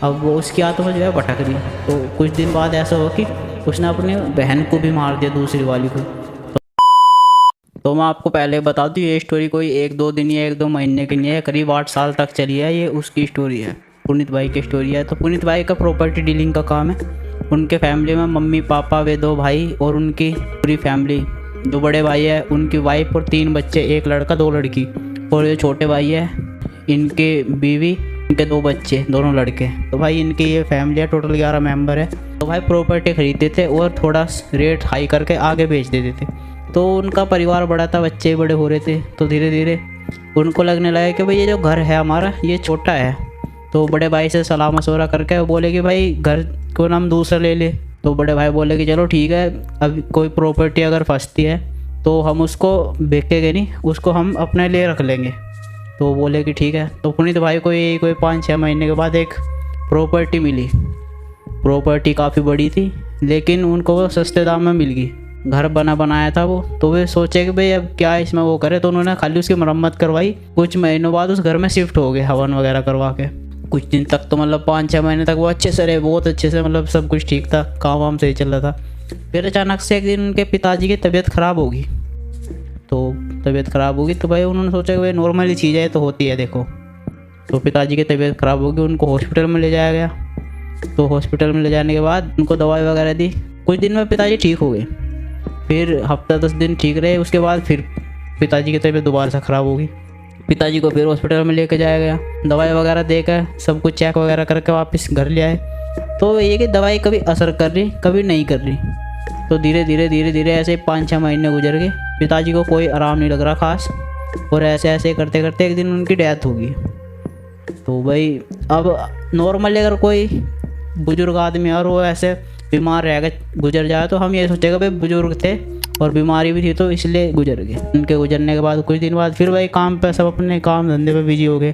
अब वो उसकी आत्मा जो है भटक रही। तो कुछ दिन बाद ऐसा हुआ कि उसने अपनी बहन को भी मार दिया, दूसरी वाली को। तो मैं आपको पहले बता दूँ, ये स्टोरी कोई एक दो दिन या एक दो महीने की नहीं है, करीब 8 साल तक चली है। ये उसकी स्टोरी है, पुनीत भाई की स्टोरी है। तो पुनीत भाई का प्रॉपर्टी डीलिंग का काम है। उनके फैमिली में मम्मी पापा, वे दो भाई और उनकी पूरी फैमिली। जो बड़े भाई है उनकी वाइफ और 3 बच्चे, एक लड़का 2 लड़की। और जो छोटे भाई है, इनके बीवी, इनके 2 बच्चे, दोनों लड़के। तो भाई इनकी ये फैमिली है, टोटल 11 मेंबर है। तो भाई प्रॉपर्टी खरीदते थे और थोड़ा रेट हाई करके आगे बेच देते थे। तो उनका परिवार बड़ा था, बच्चे बड़े हो रहे थे। तो धीरे धीरे उनको लगने लगा कि भाई ये जो घर है हमारा, ये छोटा है। तो बड़े भाई से सलाह मशवरा करके वो बोले कि भाई घर को ना हम दूसरा ले ले। तो बड़े भाई बोले कि चलो ठीक है, अब कोई प्रॉपर्टी अगर फंसती है तो हम उसको बेचेंगे नहीं, उसको हम अपने लिए रख लेंगे। तो बोले कि ठीक है। तो पुनीत भाई को यही कोई 5-6 महीने के बाद एक प्रॉपर्टी मिली। प्रॉपर्टी काफ़ी बड़ी थी, लेकिन उनको वो सस्ते दाम में मिल गई। घर बना बनाया था वो। तो वे सोचे कि भाई अब क्या इसमें वो करे। तो उन्होंने खाली उसकी मरम्मत करवाई। कुछ महीनों बाद उस घर में शिफ्ट हो गए, हवन वगैरह करवा के। कुछ दिन तक तो मतलब 5-6 महीने तक वो अच्छे से रहे, बहुत अच्छे से, मतलब सब कुछ ठीक था, काम वाम सही चल रहा था। फिर अचानक से एक दिन उनके पिताजी की तबीयत ख़राब होगी। तो तबीयत ख़राब होगी तो भाई उन्होंने सोचा कि भाई नॉर्मली चीज़ है, तो होती है देखो। तो पिताजी की तबीयत ख़राब होगी, उनको हॉस्पिटल में ले जाया गया। तो हॉस्पिटल में ले जाने के बाद उनको दवाई वगैरह दी। कुछ दिन में पिताजी ठीक हो गए। फिर हफ्ता 10 दिन ठीक रहे, उसके बाद फिर पिताजी की तबीयत दोबारा से ख़राब होगी। पिताजी को फिर हॉस्पिटल में लेके जाया गया, दवाई वगैरह देकर सब कुछ चेक वगैरह करके वापस घर ले आए। तो ये कि दवाई कभी असर कर रही, कभी नहीं कर रही। तो धीरे धीरे ऐसे 5-6 महीने गुजर गए। पिताजी को कोई आराम नहीं लग रहा खास। और ऐसे ऐसे करते करते एक दिन उनकी डेथ होगी। तो भाई अब नॉर्मली अगर कोई बुजुर्ग आदमी और वो ऐसे बीमार रह गए, गुजर जाए, तो हम ये सोचेगा भाई बुजुर्ग थे और बीमारी भी थी तो इसलिए गुजर गए। उनके गुजरने के बाद कुछ दिन बाद फिर वही काम पे, सब अपने काम धंधे पे बिजी हो गए।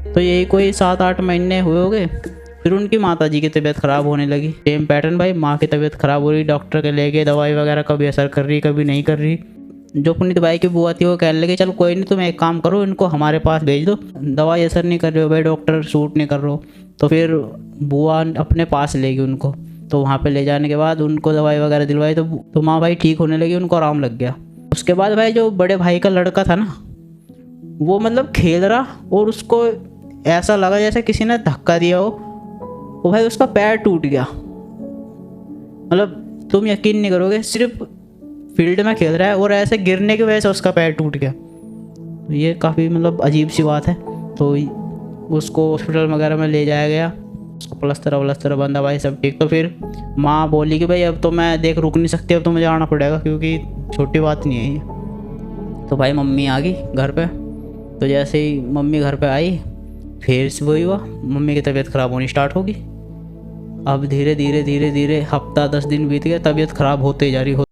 तो यही कोई 7-8 महीने हुए हो गए। फिर उनकी माता जी की तबीयत ख़राब होने लगी। सेम पैटर्न भाई, माँ की तबीयत ख़राब हो रही, डॉक्टर के ले गए, दवाई वगैरह कभी असर कर रही, कभी नहीं कर रही। जो पुनीत भाई की बुआ थी वो कहने लगी चल कोई नहीं, तुम एक काम करो, इनको हमारे पास भेज दो, दवाई असर नहीं कर रहे हो भाई, डॉक्टर सूट नहीं कर रहे हो। तो फिर बुआ अपने पास ले गई उनको। तो वहाँ पे ले जाने के बाद उनको दवाई वगैरह दिलवाई। तो माँ भाई ठीक होने लगी, उनको आराम लग गया। उसके बाद भाई जो बड़े भाई का लड़का था ना, वो मतलब खेल रहा और उसको ऐसा लगा जैसे किसी ने धक्का दिया हो। वो भाई उसका पैर टूट गया। मतलब तुम यकीन नहीं करोगे, सिर्फ फील्ड में खेल रहा है और ऐसे गिरने की वजह से उसका पैर टूट गया। तो ये काफ़ी मतलब अजीब सी बात है। तो उसको हॉस्पिटल वगैरह में ले जाया गया, उसको प्लस्तर वलस्तर बंधा भाई, सब ठीक। तो फिर माँ बोली कि भाई अब तो मैं देख रुक नहीं सकती, अब तो मुझे आना पड़ेगा, क्योंकि छोटी बात नहीं है ये। तो भाई मम्मी आ गई घर पे। तो जैसे ही मम्मी घर पे आई, फिर से वही हुआ, मम्मी की तबीयत ख़राब होनी स्टार्ट होगी। अब धीरे धीरे धीरे धीरे हफ्ता 10 दिन बीत गया, तबीयत ख़राब होते जा रही।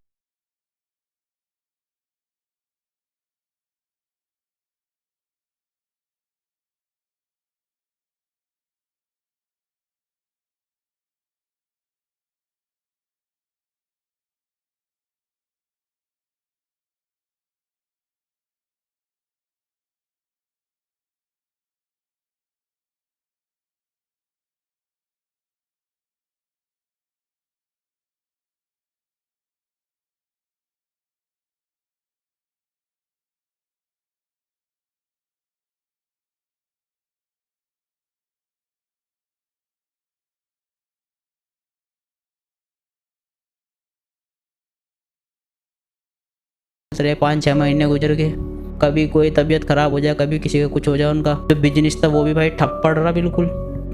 दूसरे 5-6 महीने गुजर गए। कभी कोई तबीयत ख़राब हो जाए, कभी किसी का कुछ हो जाए। उनका जो बिजनेस था वो भी भाई ठप पड़ रहा बिल्कुल।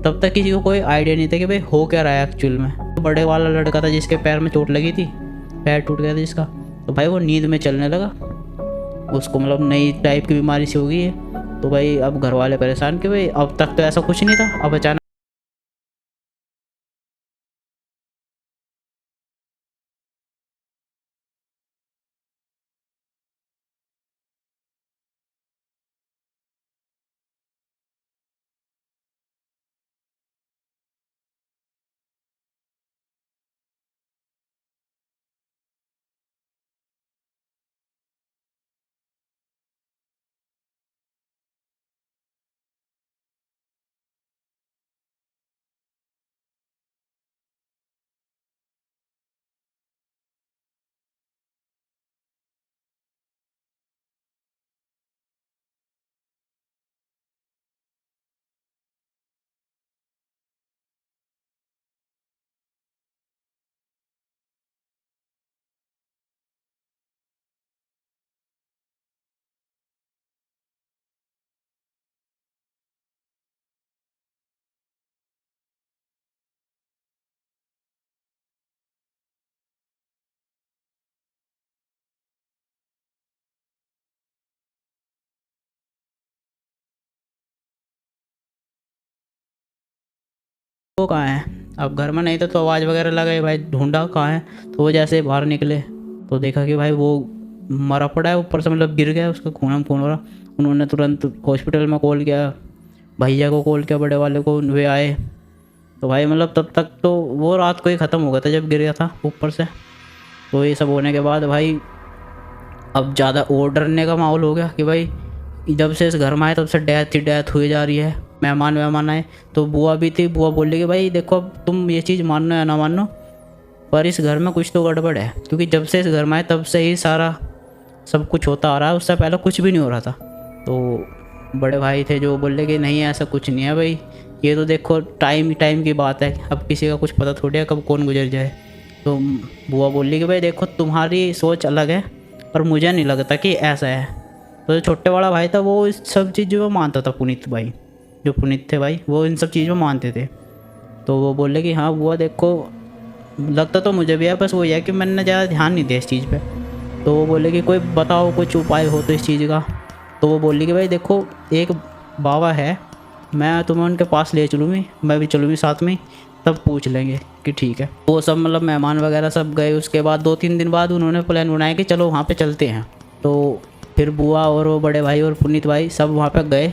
तब तक किसी को कोई आइडिया नहीं था कि भाई हो क्या रहा है एक्चुअल में। तो बड़े वाला लड़का था जिसके पैर में चोट लगी थी, पैर टूट गया था जिसका, तो भाई वो नींद में चलने लगा। उसको मतलब नई टाइप की बीमारी सी हो गई है। तो भाई अब घर वाले परेशान कि भाई अब तक तो ऐसा कुछ नहीं था, अब अचानक वो कहाँ है? अब घर में नहीं था तो आवाज़ वगैरह लगाई, भाई ढूंढा कहाँ है। तो वो जैसे बाहर निकले तो देखा कि भाई वो मरा पड़ा है ऊपर से, मतलब गिर गया, उसका खून हो रहा। उन्होंने तुरंत हॉस्पिटल में कॉल किया, भैया को कॉल किया, बड़े वाले को, वे आए। तो भाई मतलब तब तक तो वो रात को ही ख़त्म हो गया था जब गिर गया था ऊपर से। तो ये सब होने के बाद भाई अब ज़्यादा और डरने का माहौल हो गया कि भाई जब से इस घर में आए तब से डेथ ही डेथ हुई जा रही है। मेहमान आए तो बुआ भी थी, बुआ बोली कि भाई देखो अब तुम ये चीज़ मानो या ना मानो, पर इस घर में कुछ तो गड़बड़ है, क्योंकि जब से इस घर में आए तब से ही सारा सब कुछ होता आ रहा है, उससे पहले कुछ भी नहीं हो रहा था। तो बड़े भाई थे जो बोले कि नहीं ऐसा कुछ नहीं है भाई, ये तो देखो टाइम की बात है, अब किसी का कुछ पता थोड़ी है कब कौन गुजर जाए। तो बुआ बोली कि भाई देखो तुम्हारी सोच अलग है पर मुझे नहीं लगता कि ऐसा है। तो जो छोटे वाला भाई था वो इस सब चीज़ जो मानता था, पुनीत भाई जो पुनीत थे भाई वो इन सब चीज़ में मानते थे। तो वो बोले कि हाँ बुआ देखो लगता तो मुझे भी है, बस वो ये है कि मैंने ज़्यादा ध्यान नहीं दिया इस चीज़ पे। तो वो बोले कि कोई बताओ कुछ उपाय हो तो इस चीज़ का। तो वो बोली कि भाई देखो एक बाबा है, मैं तुम्हें उनके पास ले चलूँगी, मैं भी चलूँगी साथ में, तब पूछ लेंगे कि ठीक है। वो सब मतलब मेहमान वगैरह सब गए। उसके बाद 2-3 दिन बाद उन्होंने प्लान बनाया कि चलो वहाँ पे चलते हैं। तो फिर बुआ और वो बड़े भाई और पुनीत भाई सब वहाँ पे गए।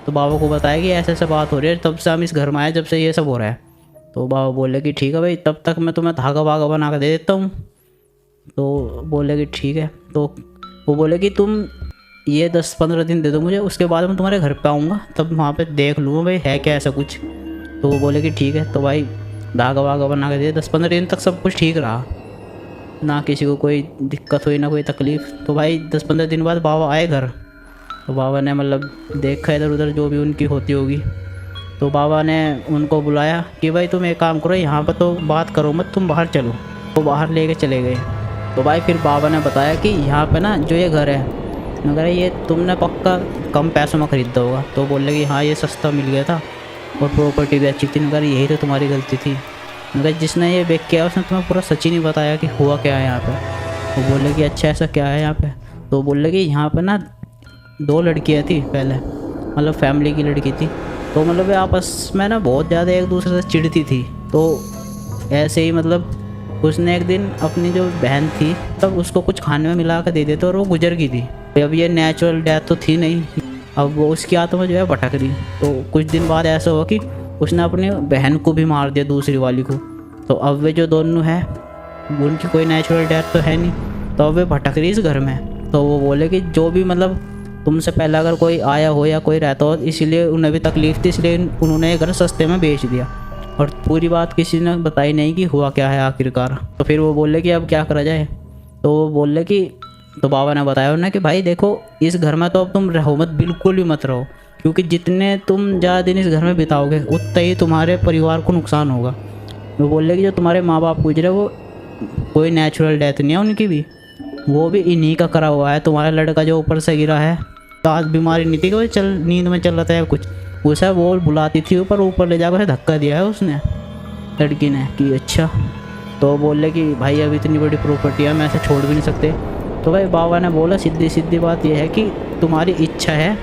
तो बाबा को बताया कि ऐसे ऐसे बात हो रही है, तब से हम इस घर में आए जब से ये सब हो रहा है। तो बाबा बोले कि ठीक है भाई, तब तक मैं तुम्हें धागा वागा बना कर दे देता हूँ। तो बोले कि ठीक है। तो वो बोले कि तुम ये 10-15 दिन दे दो मुझे, उसके बाद मैं तुम्हारे घर पे आऊँगा, तब वहाँ पे देख लूँगा भाई है क्या ऐसा कुछ। तो वो बोले कि ठीक है। तो भाई धागा वागा बना के दिए। 10-15 दिन तक सब कुछ ठीक रहा, ना किसी को कोई दिक्कत हुई ना कोई तकलीफ़। तो भाई 10-15 दिन बाद बाबा आए घर। तो बाबा ने मतलब देखा इधर उधर जो भी उनकी होती होगी। तो बाबा ने उनको बुलाया कि भाई तुम एक काम करो, यहाँ पर तो बात करो मत, तुम बाहर चलो। तो बाहर लेके चले गए। तो भाई फिर बाबा ने बताया कि यहाँ पे ना जो ये घर है, मगर ये तुमने पक्का कम पैसों में ख़रीदा होगा। तो बोले कि हाँ ये सस्ता मिल गया था और प्रॉपर्टी भी अच्छी थी, मगर यही तो तुम्हारी गलती थी, मगर जिसने ये बेच किया उसने तुम्हें पूरा सच ही नहीं बताया कि हुआ क्या है यहाँ पे। तो बोले कि अच्छा ऐसा क्या है यहाँ पे। तो बोले कि यहाँ पे ना 2 लड़कियाँ थी पहले, मतलब फैमिली की लड़की थी। तो मतलब वे आपस में ना बहुत ज़्यादा एक दूसरे से चिढ़ती थी। तो ऐसे ही मतलब उसने एक दिन अपनी जो बहन थी तब उसको कुछ खाने में मिला कर दे देते और वो गुजर गई थी। अब ये नेचुरल डेथ तो थी नहीं, अब वो उसकी आत्मा जो है भटक रही। तो कुछ दिन बाद ऐसा हुआ कि उसने अपनी बहन को भी मार दिया, दूसरी वाली को। तो अब वे जो दोनों हैं उनकी कोई नेचुरल डेथ तो है नहीं, तो अब वे भटक रही इस घर में। तो वो बोले कि जो भी मतलब तुमसे पहले अगर कोई आया हो या कोई रहता हो, इसीलिए उन्हें भी तकलीफ़ थी, इसलिए उन्होंने ये घर सस्ते में बेच दिया और पूरी बात किसी ने बताई नहीं कि हुआ क्या है आखिरकार। तो फिर वो बोले कि अब क्या करा जाए। तो वो बोले कि तो बाबा ने बताया उन्हें कि भाई देखो इस घर में तो अब तुम रहो मत, बिल्कुल भी मत रहो, क्योंकि जितने तुम ज़्यादा दिन इस घर में बिताओगे उतना ही तुम्हारे परिवार को नुकसान होगा। वो बोले कि जो तुम्हारे माँ बाप गुजरे वो कोई नेचुरल डेथ नहीं है उनकी भी, वो भी इन्हीं का करा हुआ है। तुम्हारा लड़का जो ऊपर से गिरा है, तो आज बीमारी नहीं थी कि वो चल नींद में चल रहा था या कुछ, उसे वो बुलाती थी ऊपर ले जाकर धक्का दिया है उसने लड़की ने कि अच्छा। तो बोले कि भाई अब इतनी बड़ी प्रॉपर्टी है, मैं ऐसे छोड़ भी नहीं सकते। तो भाई बाबा ने बोला सीधी बात यह है कि तुम्हारी इच्छा है,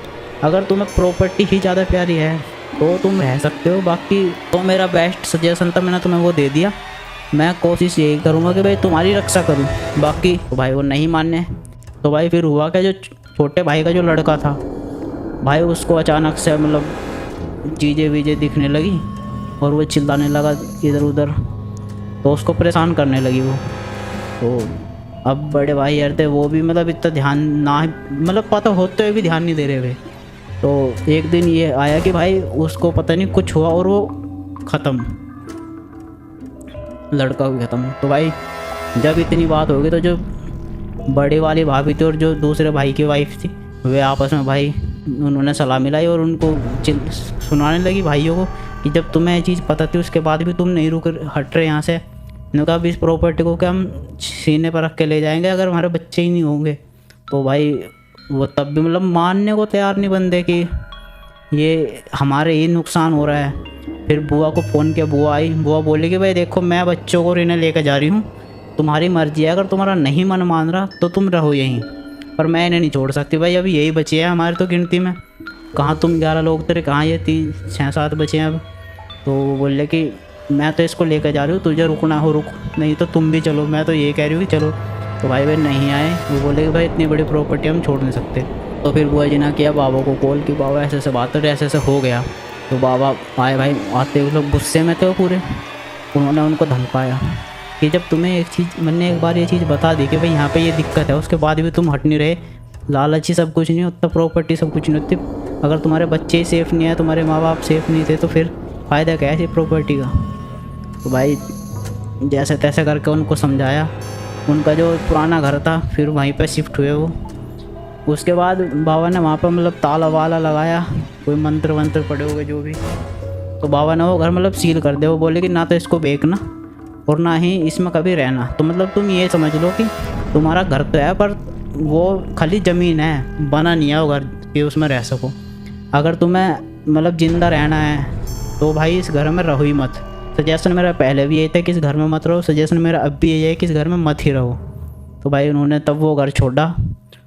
अगर तुम्हें प्रॉपर्टी ही ज़्यादा प्यारी है तो तुम रह सकते हो, बाकी तो मेरा बेस्ट सजेशन था, मैंने तुम्हें वो दे दिया। मैं कोशिश यही करूँगा कि भाई तुम्हारी रक्षा करूँ, बाकी तो भाई वो नहीं माने। तो भाई फिर हुआ क्या, जो छोटे भाई का जो लड़का था भाई उसको अचानक से मतलब चीज़ें वीजें दिखने लगी और वो चिल्लाने लगा इधर उधर, तो उसको परेशान करने लगी वो। तो अब बड़े भाई यार थे वो भी मतलब इतना ध्यान ना, मतलब पता होते हुए भी ध्यान नहीं दे रहे थे। तो एक दिन ये आया कि भाई उसको पता नहीं कुछ हुआ और वो ख़त्म, लड़का भी ख़त्म। तो भाई जब इतनी बात हो गई तो जो बड़े वाली भाभी थी और जो दूसरे भाई की वाइफ थी वे आपस में भाई उन्होंने सलाह मिलाई और उनको सुनाने लगी भाइयों को कि जब तुम्हें ये चीज़ पता थी उसके बाद भी तुम नहीं हट रहे यहाँ से। उन्होंने कहा इस प्रॉपर्टी को क्या हम सीने पर रख के ले जाएंगे अगर हमारे बच्चे ही नहीं होंगे। तो भाई वो तब भी मतलब मानने को तैयार नहीं बंदे कि ये हमारे ही नुकसान हो रहा है। फिर बुआ को फ़ोन किया, बुआ आई, बुआ बोली कि भाई देखो मैं बच्चों को इन्हें लेकर जा रही हूँ, तुम्हारी मर्जी है, अगर तुम्हारा नहीं मन मान रहा तो तुम रहो यहीं, पर मैं इन्हें नहीं छोड़ सकती। भाई अभी यही बचे हैं हमारे तो गिनती में, कहाँ तुम 11 लोग तेरे, कहाँ ये 3-6-7 बचे हैं अब। तो वो बोले कि मैं तो इसको लेकर जा रही हूँ, तुझे रुकना हो रुक, नहीं तो तुम भी चलो, मैं तो ये कह रही हूँ कि चलो। तो भाई बहन नहीं आए, वो बोले कि भाई इतनी बड़ी प्रॉपर्टी हम छोड़ नहीं सकते। तो फिर बुआ जी ने किया बाबा को कॉल कि बाबा ऐसे ऐसे बात है, ऐसे ऐसे हो गया। तो बाबा आए भाई, आते हुए लोग गुस्से में थे पूरे। उन्होंने उनको धमकाया कि जब तुम्हें एक चीज़, मैंने एक बार ये चीज़ बता दी कि भाई यहाँ पे ये दिक्कत है, उसके बाद भी तुम हट नहीं रहे। लालची सब कुछ नहीं होता, प्रॉपर्टी सब कुछ नहीं होती। अगर तुम्हारे बच्चे ही सेफ़ नहीं है, तुम्हारे माँ बाप सेफ़ नहीं थे, तो फिर फ़ायदा क्या है इस प्रॉपर्टी का। तो भाई जैसे तैसे करके उनको समझाया। उनका जो पुराना घर था फिर वहीं पे शिफ्ट हुए वो। उसके बाद बाबा ने वहाँ पर मतलब ताला वाला लगाया, कोई मंत्र वंत्र पड़े होंगे जो भी। तो बाबा ने वो घर मतलब सील कर दिया। वो बोले कि ना तो इसको बेचना और ना ही इसमें कभी रहना। तो मतलब तुम ये समझ लो कि तुम्हारा घर तो है पर वो खाली ज़मीन है, बना नहीं है वो घर कि उसमें रह सको। अगर तुम्हें मतलब ज़िंदा रहना है तो भाई इस घर में रहो ही मत। सजेशन मेरा पहले भी यही था कि इस घर में मत रहो, सजेशन मेरा अब भी यही है कि इस घर में मत ही रहो। तो भाई उन्होंने तब वो घर छोड़ा।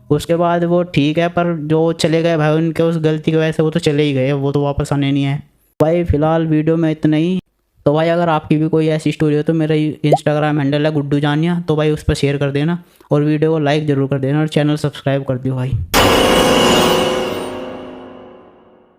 उसके बाद वो ठीक है, पर जो चले गए भाई उनके उस गलती की वजह से वो तो चले ही गए, वो तो वापस आने नहीं है। भाई फ़िलहाल वीडियो में इतना ही। तो भाई अगर आपकी भी कोई ऐसी स्टोरी हो तो मेरा इंस्टाग्राम हैंडल है गुड्डू जानिया, तो भाई उस पर शेयर कर देना और वीडियो को लाइक ज़रूर कर देना और चैनल सब्सक्राइब कर दियो भाई।